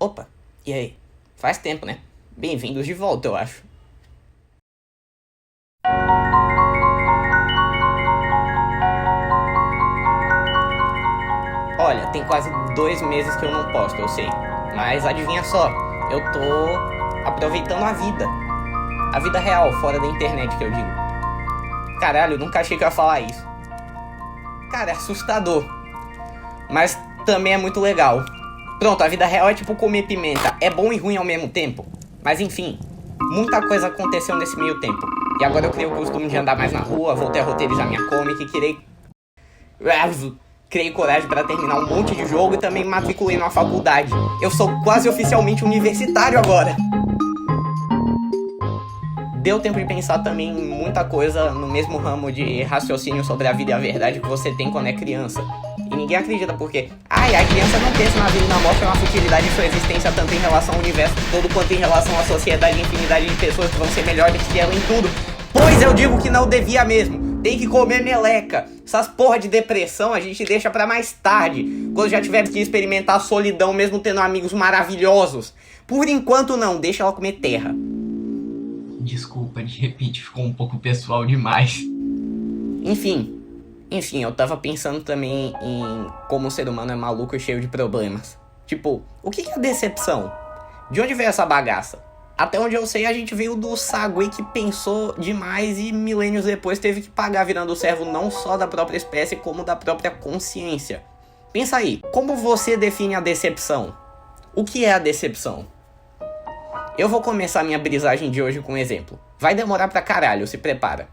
Opa, e aí? Faz tempo, né? Bem-vindos de volta, eu acho. Olha, tem quase 2 meses que eu não posto, eu sei. Mas adivinha só, eu tô aproveitando a vida. A vida real, fora da internet, que eu digo. Caralho, eu nunca achei que eu ia falar isso. Cara, é assustador. Mas também é muito legal. Pronto, a vida real é tipo comer pimenta. É bom e ruim ao mesmo tempo. Mas enfim, muita coisa aconteceu nesse meio tempo. E agora eu criei o costume de andar mais na rua, voltei a roteirizar minha comic, criei coragem pra terminar um monte de jogo e também me matriculei numa faculdade. Eu sou quase oficialmente universitário agora. Deu tempo de pensar também em muita coisa no mesmo ramo de raciocínio sobre a vida e a verdade que você tem quando é criança. E ninguém acredita porque, a criança não pensa na vida e na morte, é uma futilidade de sua existência tanto em relação ao universo todo quanto em relação à sociedade e infinidade de pessoas que vão ser melhores que ela em tudo. Pois eu digo que não devia mesmo. Tem que comer meleca. Essas porra de depressão a gente deixa pra mais tarde, quando já tiver que experimentar a solidão mesmo tendo amigos maravilhosos. Por enquanto não, deixa ela comer terra. Desculpa, de repente ficou um pouco pessoal demais. Enfim, eu tava pensando também em como o ser humano é maluco e cheio de problemas. Tipo, o que é decepção? De onde veio essa bagaça? Até onde eu sei, a gente veio do Sagui que pensou demais e milênios depois teve que pagar virando servo não só da própria espécie, como da própria consciência. Pensa aí, como você define a decepção? O que é a decepção? Eu vou começar minha brisagem de hoje com um exemplo. Vai demorar pra caralho, se prepara.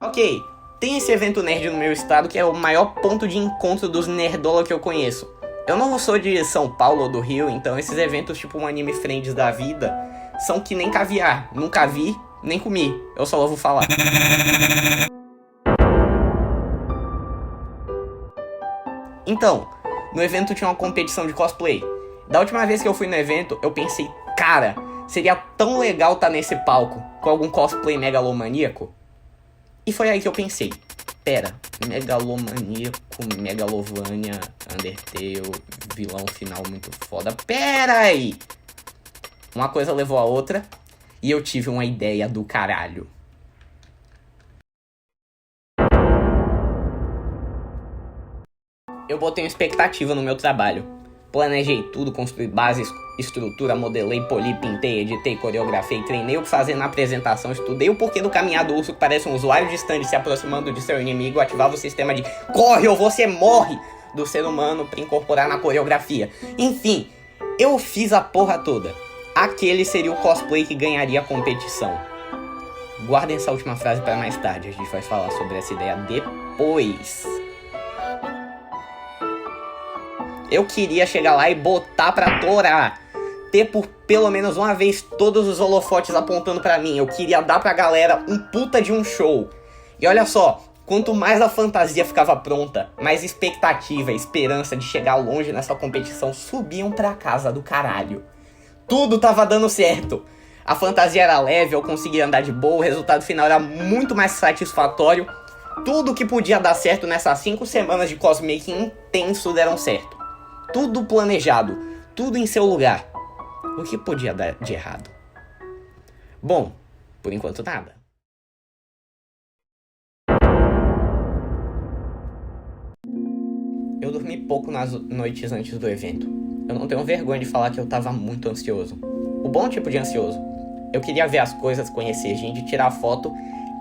Ok, tem esse evento nerd no meu estado que é o maior ponto de encontro dos nerdola que eu conheço. Eu não sou de São Paulo ou do Rio, então esses eventos tipo um anime friends da vida são que nem caviar. Nunca vi, nem comi. Eu só ouvo falar. Então, no evento tinha uma competição de cosplay. Da última vez que eu fui no evento, eu pensei, cara, seria tão legal estar nesse palco com algum cosplay megalomaníaco. E foi aí que eu pensei, pera, megalomaníaco, Megalovania, Undertale, vilão final muito foda. Pera aí! Uma coisa levou a outra e eu tive uma ideia do caralho. Eu botei uma expectativa no meu trabalho. Planejei tudo, construí base, estrutura, modelei, poli, pintei, editei, coreografei, treinei o que fazer na apresentação, estudei o porquê do caminhar do urso que parece um usuário distante se aproximando de seu inimigo, ativava o sistema de corre ou você morre do ser humano para incorporar na coreografia. Enfim, eu fiz a porra toda. Aquele seria o cosplay que ganharia a competição. Guardem essa última frase para mais tarde, a gente vai falar sobre essa ideia depois. Eu queria chegar lá e botar pra torar. Ter por pelo menos uma vez todos os holofotes apontando pra mim. Eu queria dar pra galera um puta de um show. E olha só, quanto mais a fantasia ficava pronta, mais expectativa e esperança de chegar longe nessa competição subiam pra casa do caralho. Tudo tava dando certo. A fantasia era leve, eu conseguia andar de boa, o resultado final era muito mais satisfatório. Tudo que podia dar certo nessas 5 semanas de cosmaking intenso deram certo. Tudo planejado, tudo em seu lugar. O que podia dar de errado? Bom, por enquanto nada. Eu dormi pouco nas noites antes do evento. Eu não tenho vergonha de falar que eu tava muito ansioso. O bom tipo de ansioso. Eu queria ver as coisas, conhecer gente, tirar foto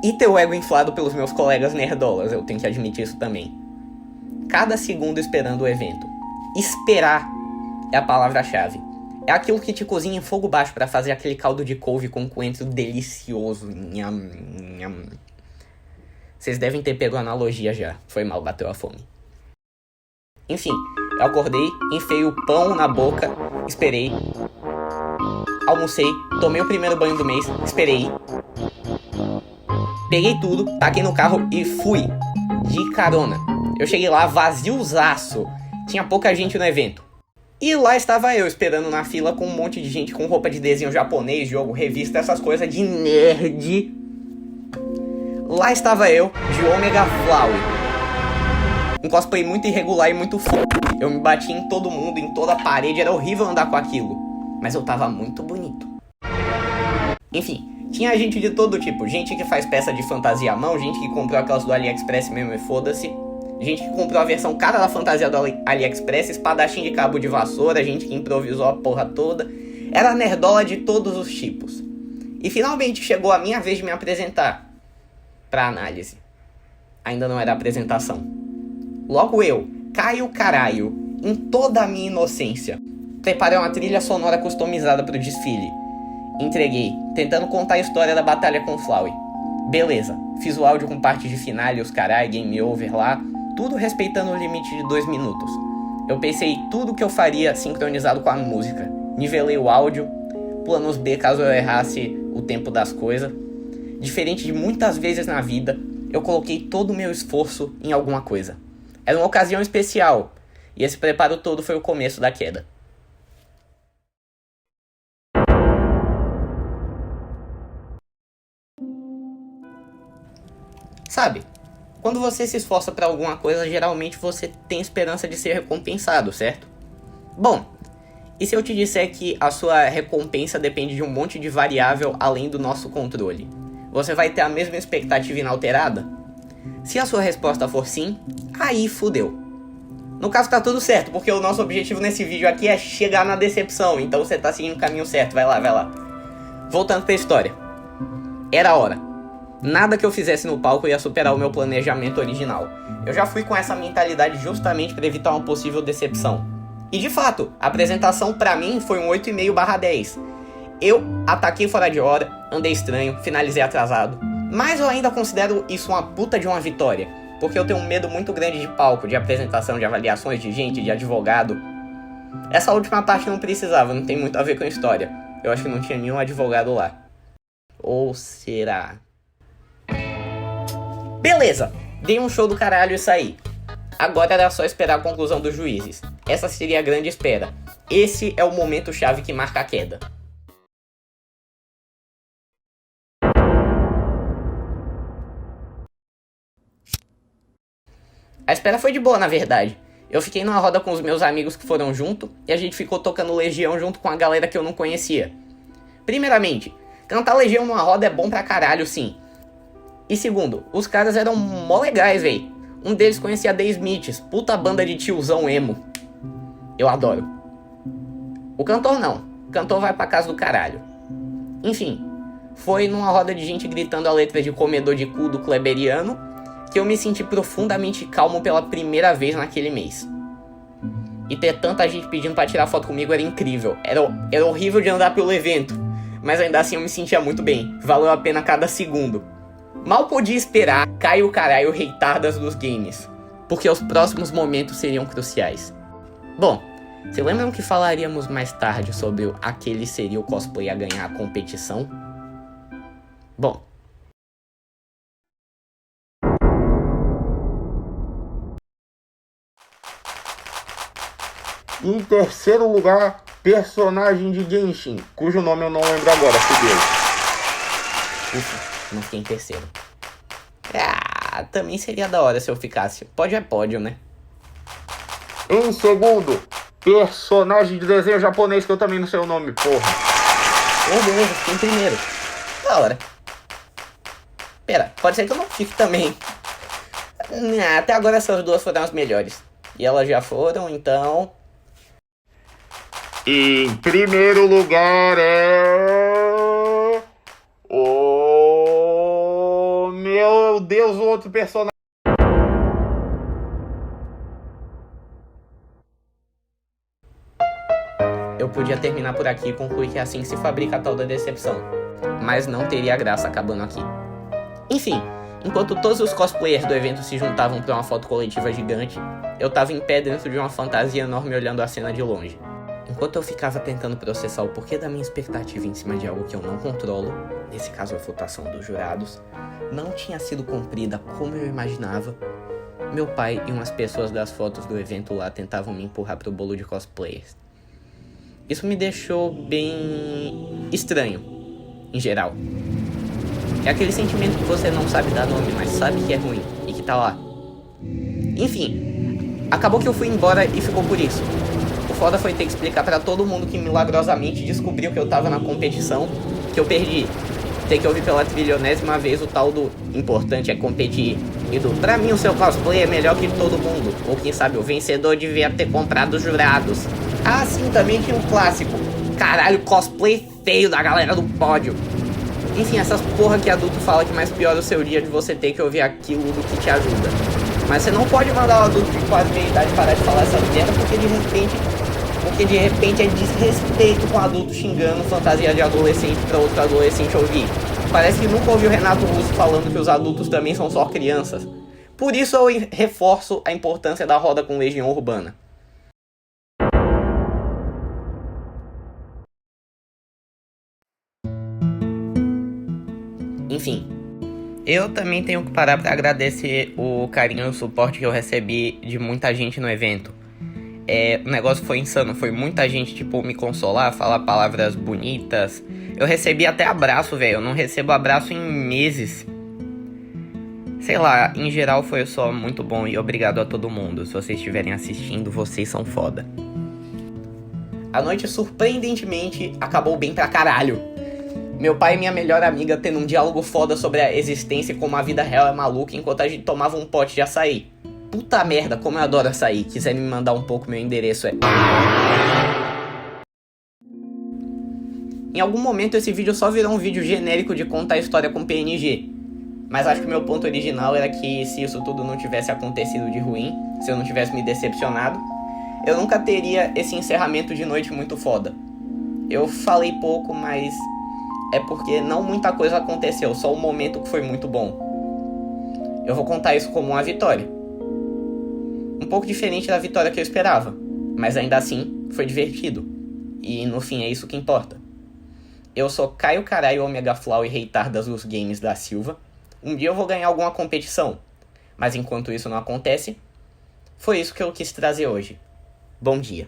e ter o ego inflado pelos meus colegas nerdolas, eu tenho que admitir isso também. Cada segundo esperando o evento. Esperar é a palavra-chave. É aquilo que te cozinha em fogo baixo pra fazer aquele caldo de couve com coentro delicioso. Nham, nham. Vocês devem ter pego a analogia já. Foi mal, bateu a fome. Enfim, eu acordei, enfiei o pão na boca, esperei. Almocei, tomei o primeiro banho do mês, esperei. Peguei tudo, taquei no carro e fui. De carona. Eu cheguei lá vaziozaço. Tinha pouca gente no evento. E lá estava eu, esperando na fila com um monte de gente com roupa de desenho japonês, jogo, revista, essas coisas de nerd. Lá estava eu, de Omega Flower. Um cosplay muito irregular e muito foda. Eu me bati em todo mundo, em toda a parede, era horrível andar com aquilo. mas eu tava muito bonito. Enfim, tinha gente de todo tipo, gente que faz peça de fantasia à mão, gente que comprou aquelas do AliExpress mesmo e foda-se, gente que comprou a versão cara da fantasia do AliExpress, espadachim de cabo de vassoura, gente que improvisou a porra toda. Era nerdola de todos os tipos. E finalmente chegou a minha vez de me apresentar pra análise. Ainda não era apresentação. Logo eu, Caio Caralho, em toda a minha inocência, preparei uma trilha sonora customizada pro desfile. Entreguei, tentando contar a história da batalha com Flowey. Beleza, fiz o áudio com parte de finale, os carai, game over lá, tudo respeitando o limite de 2 minutos. Eu pensei tudo que eu faria sincronizado com a música. Nivelei o áudio, planos B caso eu errasse o tempo das coisas. Diferente de muitas vezes na vida, eu coloquei todo o meu esforço em alguma coisa. Era uma ocasião especial, e esse preparo todo foi o começo da queda. Sabe, quando você se esforça pra alguma coisa, geralmente você tem esperança de ser recompensado, certo? Bom, e se eu te disser que a sua recompensa depende de um monte de variável além do nosso controle? Você vai ter a mesma expectativa inalterada? Se a sua resposta for sim, aí fudeu. No caso tá tudo certo, porque o nosso objetivo nesse vídeo aqui é chegar na decepção, então você tá seguindo o caminho certo, vai lá. Voltando pra história. Era a hora. Nada que eu fizesse no palco ia superar o meu planejamento original. Eu já fui com essa mentalidade justamente para evitar uma possível decepção. E de fato, a apresentação pra mim foi um 8,5/10. Eu ataquei fora de hora, andei estranho, finalizei atrasado. Mas eu ainda considero isso uma puta de uma vitória, porque eu tenho um medo muito grande de palco, de apresentação, de avaliações de gente, de advogado. Essa última parte não precisava, não tem muito a ver com a história. Eu acho que não tinha nenhum advogado lá. Ou será? Beleza, dei um show do caralho e saí. Agora era só esperar a conclusão dos juízes. Essa seria a grande espera. Esse é o momento chave que marca a queda. A espera foi de boa, na verdade. Eu fiquei numa roda com os meus amigos que foram junto, e a gente ficou tocando Legião junto com a galera que eu não conhecia. Primeiramente, cantar Legião numa roda é bom pra caralho, sim. E segundo, os caras eram mó legais, véi. Um deles conhecia The Smiths, puta banda de tiozão emo. Eu adoro. O cantor não. O cantor vai pra casa do caralho. Enfim, foi numa roda de gente gritando a letra de Comedor de Cu do Kleberiano que eu me senti profundamente calmo pela primeira vez naquele mês. E ter tanta gente pedindo pra tirar foto comigo era incrível. Era horrível de andar pelo evento, mas ainda assim eu me sentia muito bem. Valeu a pena cada segundo. Mal podia esperar Caio Caralho reitardas dos games, porque os próximos momentos seriam cruciais. Bom, se lembram que falaríamos mais tarde sobre aquele seria o cosplay a ganhar a competição? Bom, em terceiro lugar, personagem de Genshin, cujo nome eu não lembro agora, fudeu. Ufa, não fiquei em terceiro. Ah, também seria da hora se eu ficasse. Pódio é pódio, né? Em segundo, personagem de desenho japonês, que eu também não sei o nome, porra. Oh, beleza, fiquei em primeiro. Da hora. Pera, pode ser que eu não fique também. Até agora essas duas foram as melhores. E elas já foram, então... Em primeiro lugar é... Oh, meu Deus, o outro personagem. Eu podia terminar por aqui e concluir que é assim que se fabrica a tal da decepção. Mas não teria graça acabando aqui. Enfim, enquanto todos os cosplayers do evento se juntavam para uma foto coletiva gigante, eu tava em pé dentro de uma fantasia enorme olhando a cena de longe. Enquanto eu ficava tentando processar o porquê da minha expectativa em cima de algo que eu não controlo, nesse caso a votação dos jurados, não tinha sido cumprida como eu imaginava, meu pai e umas pessoas das fotos do evento lá tentavam me empurrar pro bolo de cosplayers. Isso me deixou bem estranho, em geral. É aquele sentimento que você não sabe dar nome, mas sabe que é ruim e que tá lá. Enfim, acabou que eu fui embora e ficou por isso. O foda foi ter que explicar pra todo mundo que milagrosamente descobriu que eu tava na competição, que eu perdi. Ter que ouvir pela trilionésima vez o tal do importante é competir. E do pra mim o seu cosplay é melhor que todo mundo. Ou quem sabe o vencedor devia ter comprado os jurados. Ah, sim, também tinha um clássico. Caralho, cosplay feio da galera do pódio. Enfim, essas porra que adulto fala que mais piora o seu dia de você ter que ouvir aquilo do que te ajuda. Mas você não pode mandar o adulto de quase meia idade parar de falar essa merda porque de repente é desrespeito com o adulto xingando fantasia de adolescente pra outro adolescente ouvir. Parece que nunca ouviu Renato Russo falando que os adultos também são só crianças. Por isso eu reforço a importância da roda com Legião Urbana. Enfim, eu também tenho que parar pra agradecer o carinho e o suporte que eu recebi de muita gente no evento. O negócio foi insano, foi muita gente, tipo, me consolar, falar palavras bonitas. Eu recebi até abraço, velho, eu não recebo abraço em meses. Sei lá, em geral foi só muito bom e obrigado a todo mundo. Se vocês estiverem assistindo, vocês são foda. A noite, surpreendentemente, acabou bem pra caralho. Meu pai e minha melhor amiga tendo um diálogo foda sobre a existência e como a vida real é maluca enquanto a gente tomava um pote de açaí. Puta merda, como eu adoro açaí. Quiser me mandar um pouco, meu endereço é... Em algum momento esse vídeo só virou um vídeo genérico de contar a história com PNG. Mas acho que meu ponto original era que se isso tudo não tivesse acontecido de ruim, se eu não tivesse me decepcionado, eu nunca teria esse encerramento de noite muito foda. Eu falei pouco, mas é porque não muita coisa aconteceu, só um momento que foi muito bom. Eu vou contar isso como uma vitória. Um pouco diferente da vitória que eu esperava, mas ainda assim foi divertido. E no fim é isso que importa. Eu sou Caio Caralho Omega Flau e Reitardas dos Games da Silva. Um dia eu vou ganhar alguma competição, mas enquanto isso não acontece, foi isso que eu quis trazer hoje. Bom dia.